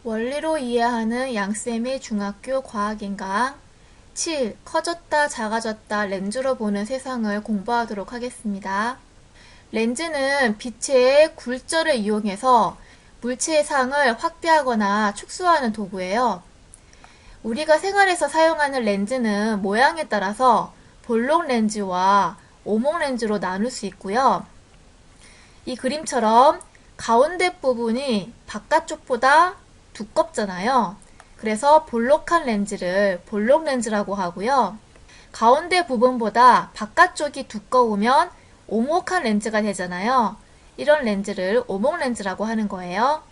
원리로 이해하는 양쌤의 중학교 과학인강 7. 커졌다 작아졌다 렌즈로 보는 세상을 공부하도록 하겠습니다. 렌즈는 빛의 굴절을 이용해서 물체의 상을 확대하거나 축소하는 도구예요. 우리가 생활에서 사용하는 렌즈는 모양에 따라서 볼록 렌즈와 오목 렌즈로 나눌 수 있고요. 이 그림처럼 가운데 부분이 바깥쪽보다 두껍잖아요. 그래서 볼록한 렌즈를 볼록 렌즈라고 하고요. 가운데 부분보다 바깥쪽이 두꺼우면 오목한 렌즈가 되잖아요. 이런 렌즈를 오목 렌즈라고 하는 거예요.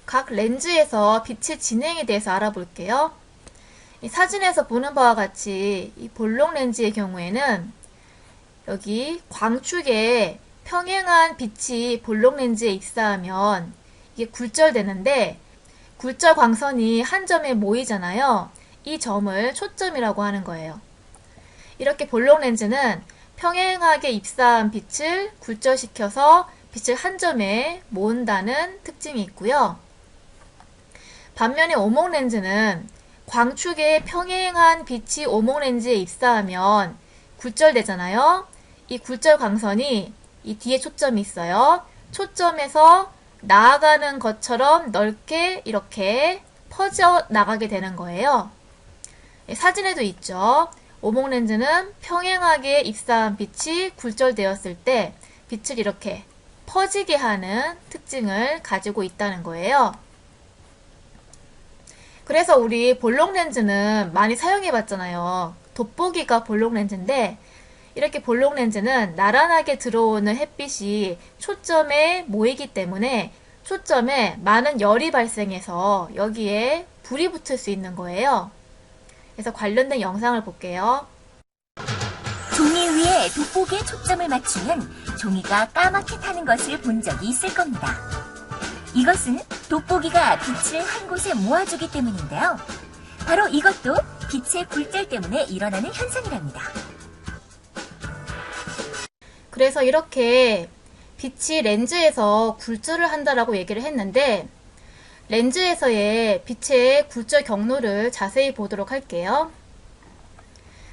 각 렌즈에서 빛의 진행에 대해서 알아볼게요. 이 사진에서 보는 바와 같이 이 볼록 렌즈의 경우에는 여기 광축에 평행한 빛이 볼록 렌즈에 입사하면 이게 굴절되는데 굴절 광선이 한 점에 모이잖아요. 이 점을 초점이라고 하는 거예요. 이렇게 볼록 렌즈는 평행하게 입사한 빛을 굴절시켜서 빛을 한 점에 모은다는 특징이 있고요. 반면에 오목 렌즈는 광축에 평행한 빛이 오목 렌즈에 입사하면 굴절되잖아요. 이 굴절 광선이 이 뒤에 초점이 있어요. 초점에서 나아가는 것처럼 넓게 이렇게 퍼져 나가게 되는 거예요. 사진에도 있죠. 오목 렌즈는 평행하게 입사한 빛이 굴절되었을 때 빛을 이렇게 퍼지게 하는 특징을 가지고 있다는 거예요. 그래서 우리 볼록 렌즈는 많이 사용해 봤잖아요. 돋보기가 볼록 렌즈인데 이렇게 볼록 렌즈는 나란하게 들어오는 햇빛이 초점에 모이기 때문에 초점에 많은 열이 발생해서 여기에 불이 붙을 수 있는 거예요. 그래서 관련된 영상을 볼게요. 종이 위에 돋보기에 초점을 맞추면 종이가 까맣게 타는 것을 본 적이 있을 겁니다. 이것은 돋보기가 빛을 한 곳에 모아주기 때문인데요. 바로 이것도 빛의 굴절 때문에 일어나는 현상이랍니다. 그래서 이렇게 빛이 렌즈에서 굴절을 한다라고 얘기를 했는데 렌즈에서의 빛의 굴절 경로를 자세히 보도록 할게요.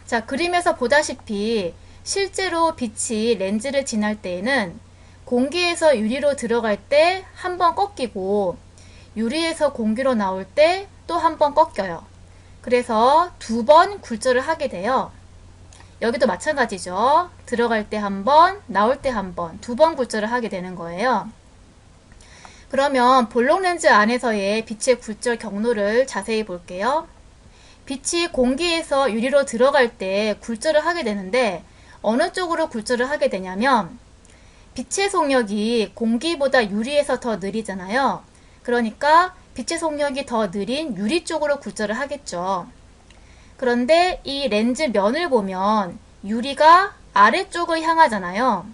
자, 그림에서 보다시피 실제로 빛이 렌즈를 지날 때에는 공기에서 유리로 들어갈 때 한 번 꺾이고 유리에서 공기로 나올 때 또 한 번 꺾여요. 그래서 두 번 굴절을 하게 돼요. 여기도 마찬가지죠. 들어갈 때 한 번, 나올 때 한 번, 두 번 굴절을 하게 되는 거예요. 그러면 볼록 렌즈 안에서의 빛의 굴절 경로를 자세히 볼게요. 빛이 공기에서 유리로 들어갈 때 굴절을 하게 되는데 어느 쪽으로 굴절을 하게 되냐면 빛의 속력이 공기보다 유리에서 더 느리잖아요. 그러니까 빛의 속력이 더 느린 유리 쪽으로 굴절을 하겠죠. 그런데 이 렌즈 면을 보면 유리가 아래쪽을 향하잖아요.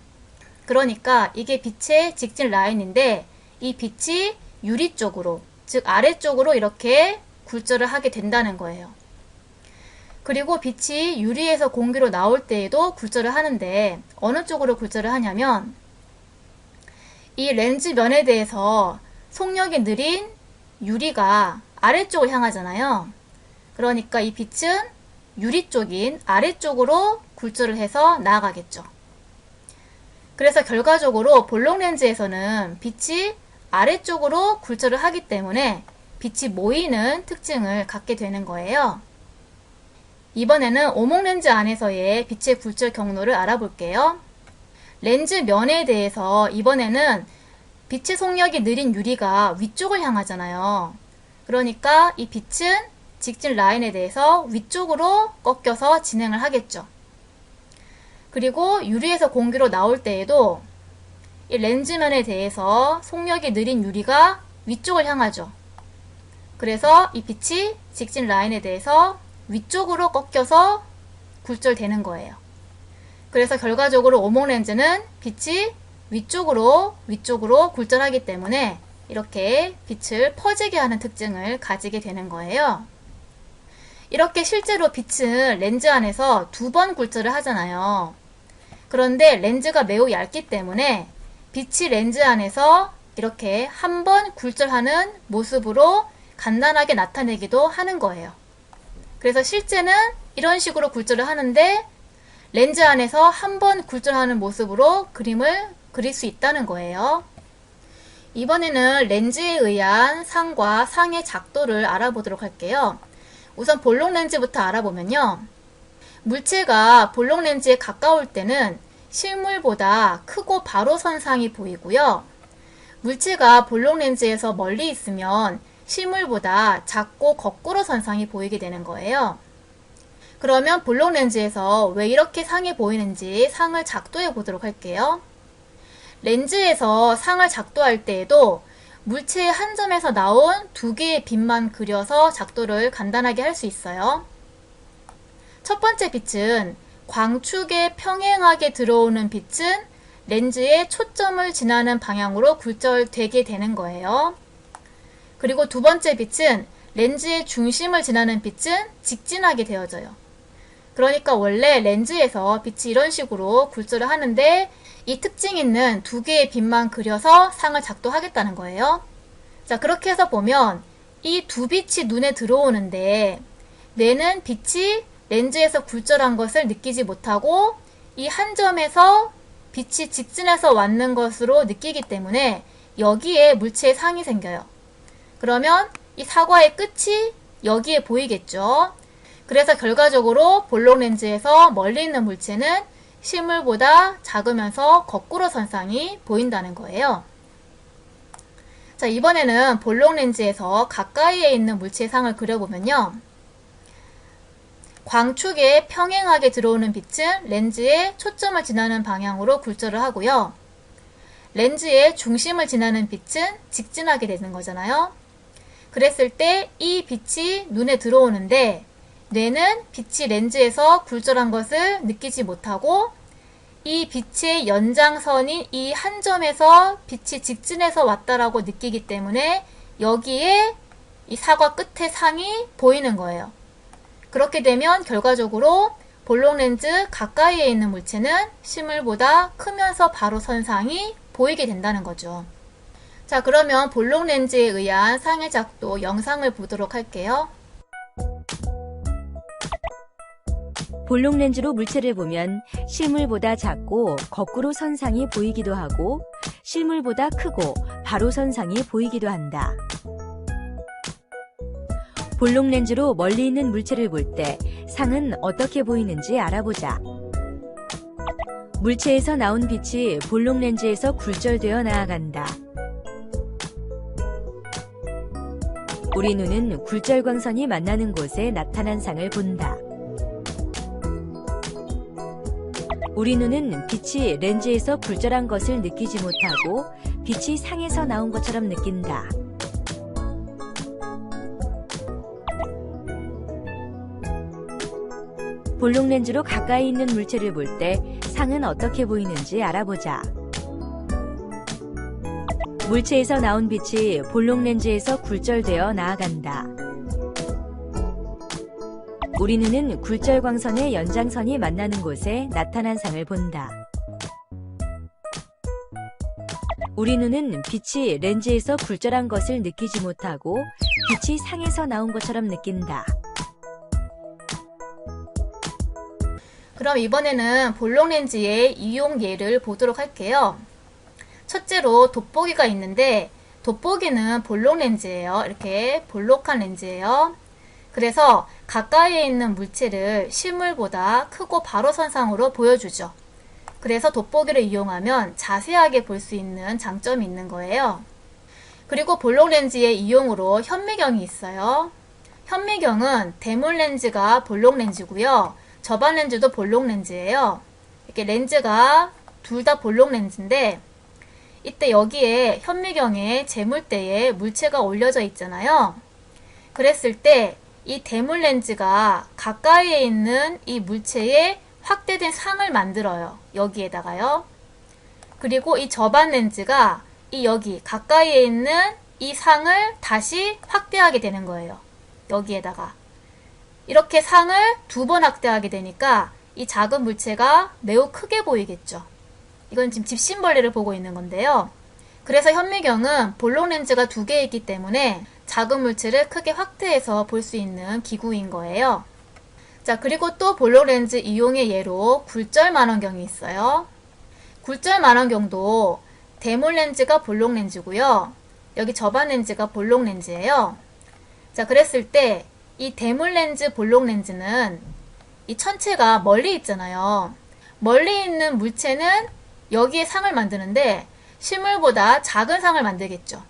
그러니까 이게 빛의 직진 라인인데 이 빛이 유리 쪽으로, 즉 아래쪽으로 이렇게 굴절을 하게 된다는 거예요. 그리고 빛이 유리에서 공기로 나올 때에도 굴절을 하는데 어느 쪽으로 굴절을 하냐면 이 렌즈 면에 대해서 속력이 느린 유리가 아래쪽을 향하잖아요. 그러니까 이 빛은 유리 쪽인 아래쪽으로 굴절을 해서 나아가겠죠. 그래서 결과적으로 볼록 렌즈에서는 빛이 아래쪽으로 굴절을 하기 때문에 빛이 모이는 특징을 갖게 되는 거예요. 이번에는 오목 렌즈 안에서의 빛의 굴절 경로를 알아볼게요. 렌즈 면에 대해서 이번에는 빛의 속력이 느린 유리가 위쪽을 향하잖아요. 그러니까 이 빛은 직진 라인에 대해서 위쪽으로 꺾여서 진행을 하겠죠. 그리고 유리에서 공기로 나올 때에도 이 렌즈면에 대해서 속력이 느린 유리가 위쪽을 향하죠. 그래서 이 빛이 직진 라인에 대해서 위쪽으로 꺾여서 굴절되는 거예요. 그래서 결과적으로 오목 렌즈는 빛이 위쪽으로 굴절하기 때문에 이렇게 빛을 퍼지게 하는 특징을 가지게 되는 거예요. 이렇게 실제로 빛은 렌즈 안에서 두 번 굴절을 하잖아요. 그런데 렌즈가 매우 얇기 때문에 빛이 렌즈 안에서 이렇게 한 번 굴절하는 모습으로 간단하게 나타내기도 하는 거예요. 그래서 실제는 이런 식으로 굴절을 하는데 렌즈 안에서 한 번 굴절하는 모습으로 그림을 그릴 수 있다는 거예요. 이번에는 렌즈에 의한 상과 상의 작도를 알아보도록 할게요. 우선 볼록 렌즈부터 알아보면요. 물체가 볼록 렌즈에 가까울 때는 실물보다 크고 바로 선 상이 보이고요. 물체가 볼록 렌즈에서 멀리 있으면 실물보다 작고 거꾸로 선 상이 보이게 되는 거예요. 그러면 볼록 렌즈에서 왜 이렇게 상이 보이는지 상을 작도해 보도록 할게요. 렌즈에서 상을 작도할 때에도 물체의 한 점에서 나온 두 개의 빛만 그려서 작도를 간단하게 할 수 있어요. 첫 번째 빛은 광축에 평행하게 들어오는 빛은 렌즈의 초점을 지나는 방향으로 굴절되게 되는 거예요. 그리고 두 번째 빛은 렌즈의 중심을 지나는 빛은 직진하게 되어져요. 그러니까 원래 렌즈에서 빛이 이런 식으로 굴절을 하는데 이 특징 있는 두 개의 빛만 그려서 상을 작도하겠다는 거예요. 자, 그렇게 해서 보면 이 두 빛이 눈에 들어오는데 뇌는 빛이 렌즈에서 굴절한 것을 느끼지 못하고 이 한 점에서 빛이 직진해서 왔는 것으로 느끼기 때문에 여기에 물체의 상이 생겨요. 그러면 이 사과의 끝이 여기에 보이겠죠. 그래서 결과적으로 볼록 렌즈에서 멀리 있는 물체는 실물보다 작으면서 거꾸로 선상이 보인다는 거예요. 자, 이번에는 볼록 렌즈에서 가까이에 있는 물체의 상을 그려보면요. 광축에 평행하게 들어오는 빛은 렌즈의 초점을 지나는 방향으로 굴절을 하고요. 렌즈의 중심을 지나는 빛은 직진하게 되는 거잖아요. 그랬을 때 이 빛이 눈에 들어오는데 뇌는 빛이 렌즈에서 굴절한 것을 느끼지 못하고 이 빛의 연장선인 이 한 점에서 빛이 직진해서 왔다라고 느끼기 때문에 여기에 이 사과 끝에 상이 보이는 거예요. 그렇게 되면 결과적으로 볼록 렌즈 가까이에 있는 물체는 실물보다 크면서 바로 선상이 보이게 된다는 거죠. 자, 그러면 볼록 렌즈에 의한 상의 작도 영상을 보도록 할게요. 볼록 렌즈로 물체를 보면 실물보다 작고 거꾸로 선상이 보이기도 하고 실물보다 크고 바로 선상이 보이기도 한다. 볼록 렌즈로 멀리 있는 물체를 볼 때 상은 어떻게 보이는지 알아보자. 물체에서 나온 빛이 볼록 렌즈에서 굴절되어 나아간다. 우리 눈은 굴절 광선이 만나는 곳에 나타난 상을 본다. 우리 눈은 빛이 렌즈에서 굴절한 것을 느끼지 못하고 빛이 상에서 나온 것처럼 느낀다. 볼록 렌즈로 가까이 있는 물체를 볼 때 상은 어떻게 보이는지 알아보자. 물체에서 나온 빛이 볼록 렌즈에서 굴절되어 나아간다. 우리 눈은 굴절 광선의 연장선이 만나는 곳에 나타난 상을 본다. 우리 눈은 빛이 렌즈에서 굴절한 것을 느끼지 못하고 빛이 상에서 나온 것처럼 느낀다. 그럼 이번에는 볼록 렌즈의 이용 예를 보도록 할게요. 첫째로 돋보기가 있는데 돋보기는 볼록 렌즈예요. 이렇게 볼록한 렌즈예요. 그래서 가까이에 있는 물체를 실물보다 크고 바로 선상으로 보여주죠. 그래서 돋보기를 이용하면 자세하게 볼 수 있는 장점이 있는 거예요. 그리고 볼록 렌즈의 이용으로 현미경이 있어요. 현미경은 대물 렌즈가 볼록 렌즈고요. 저반 렌즈도 볼록 렌즈예요. 이렇게 렌즈가 둘 다 볼록 렌즈인데 이때 여기에 현미경에 재물대에 물체가 올려져 있잖아요. 그랬을 때 이 대물 렌즈가 가까이에 있는 이 물체에 확대된 상을 만들어요. 여기에다가요. 그리고 이 저반 렌즈가 이 여기 가까이에 있는 이 상을 다시 확대하게 되는 거예요. 여기에다가. 이렇게 상을 두 번 확대하게 되니까 이 작은 물체가 매우 크게 보이겠죠. 이건 지금 집신벌레를 보고 있는 건데요. 그래서 현미경은 볼록 렌즈가 두 개 있기 때문에 작은 물체를 크게 확대해서 볼 수 있는 기구인 거예요. 자, 그리고 또 볼록 렌즈 이용의 예로 굴절 망원경이 있어요. 굴절 망원경도 대물 렌즈가 볼록 렌즈고요. 여기 저반 렌즈가 볼록 렌즈예요. 자, 그랬을 때 이 대물 렌즈 볼록 렌즈는 이 천체가 멀리 있잖아요. 멀리 있는 물체는 여기에 상을 만드는데 실물보다 작은 상을 만들겠죠.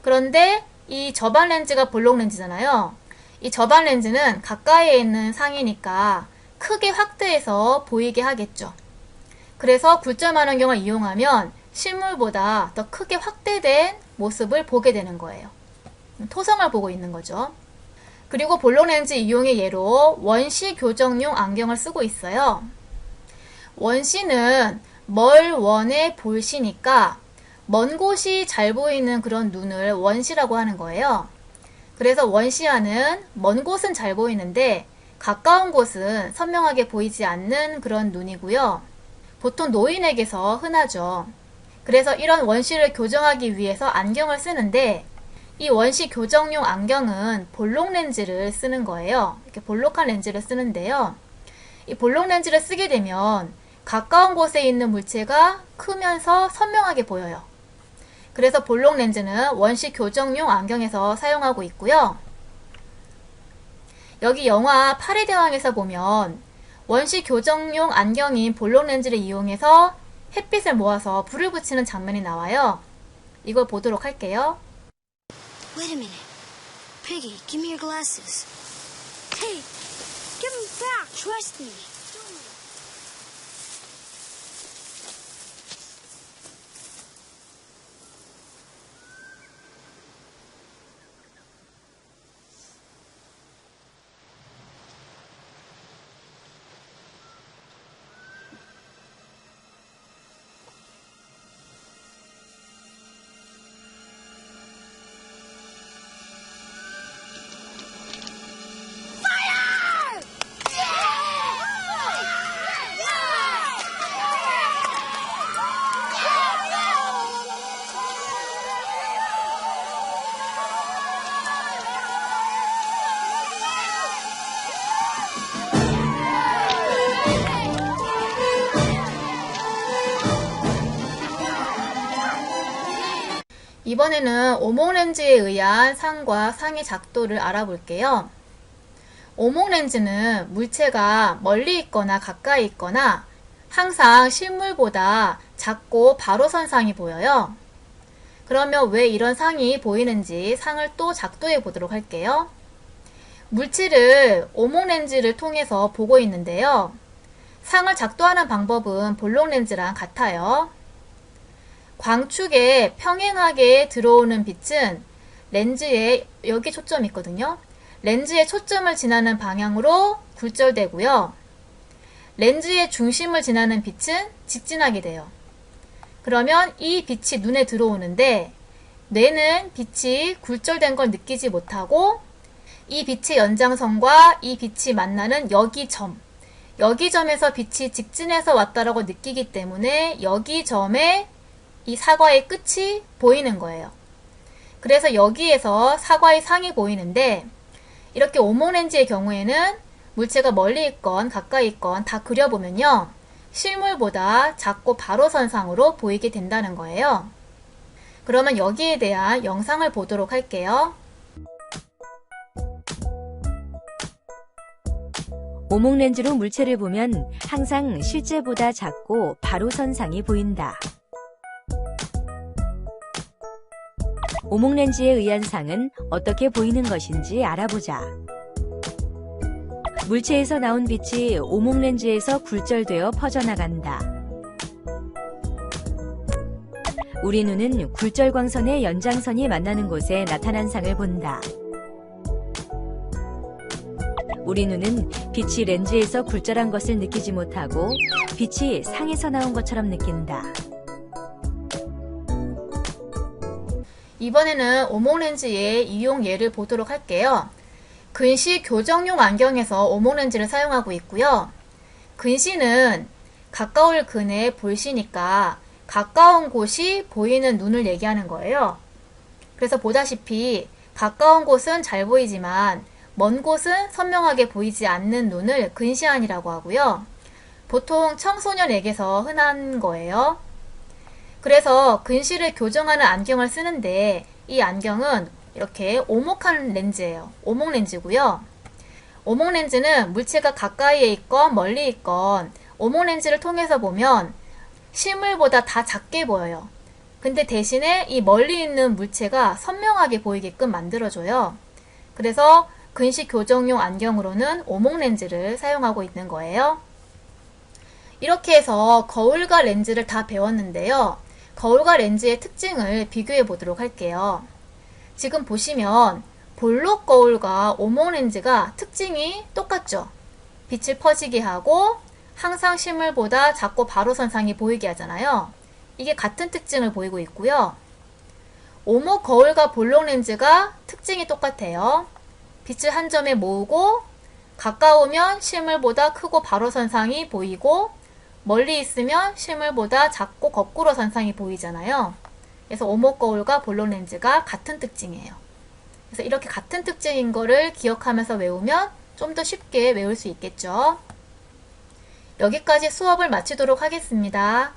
그런데 이 저반 렌즈가 볼록 렌즈잖아요. 이 저반 렌즈는 가까이에 있는 상이니까 크게 확대해서 보이게 하겠죠. 그래서 굴절 망원경을 이용하면 실물보다 더 크게 확대된 모습을 보게 되는 거예요. 토성을 보고 있는 거죠. 그리고 볼록 렌즈 이용의 예로 원시 교정용 안경을 쓰고 있어요. 원시는 멀원의 볼시니까 먼 곳이 잘 보이는 그런 눈을 원시라고 하는 거예요. 그래서 원시와는 먼 곳은 잘 보이는데 가까운 곳은 선명하게 보이지 않는 그런 눈이고요. 보통 노인에게서 흔하죠. 그래서 이런 원시를 교정하기 위해서 안경을 쓰는데 이 원시 교정용 안경은 볼록 렌즈를 쓰는 거예요. 이렇게 볼록한 렌즈를 쓰는데요. 이 볼록 렌즈를 쓰게 되면 가까운 곳에 있는 물체가 크면서 선명하게 보여요. 그래서 볼록 렌즈는 원시 교정용 안경에서 사용하고 있고요. 여기 영화 파리 대왕에서 보면 원시 교정용 안경인 볼록 렌즈를 이용해서 햇빛을 모아서 불을 붙이는 장면이 나와요. 이걸 보도록 할게요. Wait a minute. Piggy, give me your glasses. Hey, give them back. Trust me. 이번에는 오목렌즈에 의한 상과 상의 작도를 알아볼게요. 오목렌즈는 물체가 멀리 있거나 가까이 있거나 항상 실물보다 작고 바로 선 상이 보여요. 그러면 왜 이런 상이 보이는지 상을 또 작도해 보도록 할게요. 물체를 오목렌즈를 통해서 보고 있는데요. 상을 작도하는 방법은 볼록렌즈랑 같아요. 광축에 평행하게 들어오는 빛은 렌즈에 여기 초점이 있거든요. 렌즈의 초점을 지나는 방향으로 굴절되고요. 렌즈의 중심을 지나는 빛은 직진하게 돼요. 그러면 이 빛이 눈에 들어오는데 뇌는 빛이 굴절된 걸 느끼지 못하고 이 빛의 연장선과 이 빛이 만나는 여기점에서 빛이 직진해서 왔다라고 느끼기 때문에 여기점에 이 사과의 끝이 보이는 거예요. 그래서 여기에서 사과의 상이 보이는데 이렇게 오목렌즈의 경우에는 물체가 멀리 있건 가까이 있건 다 그려보면요. 실물보다 작고 바로 선상으로 보이게 된다는 거예요. 그러면 여기에 대한 영상을 보도록 할게요. 오목렌즈로 물체를 보면 항상 실제보다 작고 바로 선상이 보인다. 오목렌즈에 의한 상은 어떻게 보이는 것인지 알아보자. 물체에서 나온 빛이 오목렌즈에서 굴절되어 퍼져나간다. 우리 눈은 굴절광선의 연장선이 만나는 곳에 나타난 상을 본다. 우리 눈은 빛이 렌즈에서 굴절한 것을 느끼지 못하고 빛이 상에서 나온 것처럼 느낀다. 이번에는 오목렌즈의 이용 예를 보도록 할게요. 근시 교정용 안경에서 오목렌즈를 사용하고 있고요. 근시는 가까울 근의 볼시니까 가까운 곳이 보이는 눈을 얘기하는 거예요. 그래서 보다시피 가까운 곳은 잘 보이지만 먼 곳은 선명하게 보이지 않는 눈을 근시안이라고 하고요. 보통 청소년에게서 흔한 거예요. 그래서 근시를 교정하는 안경을 쓰는데 이 안경은 이렇게 오목한 렌즈예요. 오목 렌즈고요. 오목 렌즈는 물체가 가까이에 있건 멀리 있건 오목 렌즈를 통해서 보면 실물보다 다 작게 보여요. 근데 대신에 이 멀리 있는 물체가 선명하게 보이게끔 만들어줘요. 그래서 근시 교정용 안경으로는 오목 렌즈를 사용하고 있는 거예요. 이렇게 해서 거울과 렌즈를 다 배웠는데요. 거울과 렌즈의 특징을 비교해 보도록 할게요. 지금 보시면 볼록 거울과 오목 렌즈가 특징이 똑같죠. 빛을 퍼지게 하고 항상 실물보다 작고 바로 선상이 보이게 하잖아요. 이게 같은 특징을 보이고 있고요. 오목 거울과 볼록 렌즈가 특징이 똑같아요. 빛을 한 점에 모으고 가까우면 실물보다 크고 바로 선상이 보이고 멀리 있으면 실물보다 작고 거꾸로 선상이 보이잖아요. 그래서 오목 거울과 볼록 렌즈가 같은 특징이에요. 그래서 이렇게 같은 특징인 거를 기억하면서 외우면 좀 더 쉽게 외울 수 있겠죠. 여기까지 수업을 마치도록 하겠습니다.